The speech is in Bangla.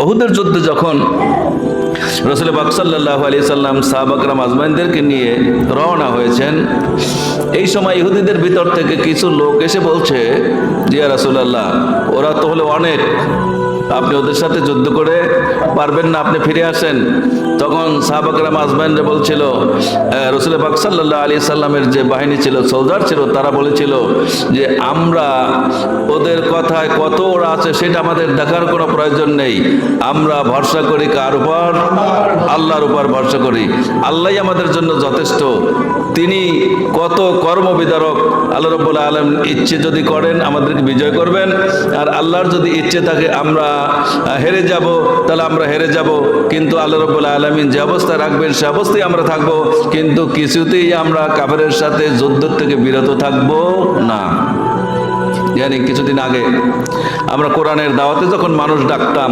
উহুদের যুদ্ধে যখন রাসূল পাক সাল্লাল্লাহু আলাইহি সাল্লাম সাহাবা-কেরাম আজমাইনদেরকে নিয়ে রওনা হয়েছেন, এই সময় ইহুদিদের ভিতর থেকে কিছু লোক এসে বলছে, ইয়া রাসূলুল্লাহ, ওরা তো হলো অনেক, আপনি ওদের সাথে যুদ্ধ করে পারবেন না, আপনি ফিরে আসেন। তখন সাহাবা-কেরাম আজমাইনরা বলছিল, রাসূল পাক সাল্লাল্লাহু আলাইহি সাল্লামের যে বাহিনী ছিল, সোলজার ছিল, তারা বলেছিল যে আমরা ওদের কথায় কত ওরা আছে সেটা আমাদের দেখার কোনো প্রয়োজন নেই, আমরা ভরসা করি কার উপর? আল্লাহর উপর ভরসা করি, আল্লাহই আমাদের জন্য যথেষ্ট, তিনি কত কর্মবিদারক। আল্লাহ রাব্বুল আলামিন ইচ্ছে যদি করেন আমাদেরকে বিজয় করবেন, আর আল্লাহর যদি ইচ্ছে থাকে আমরা হেরে যাব, তাহলে আমরা হেরে যাব, কিন্তু আল্লাহ রাব্বুল আলামিন যে অবস্থা রাখবেন সে অবস্থায় আমরা থাকব, কিন্তু কিছুতেই আমরা কাফেরের সাথে যুদ্ধ থেকে বিরত থাকব না। জানি কিছুদিন আগে আমরা কোরআনের দাওয়াতে যখন মানুষ ডাকতাম,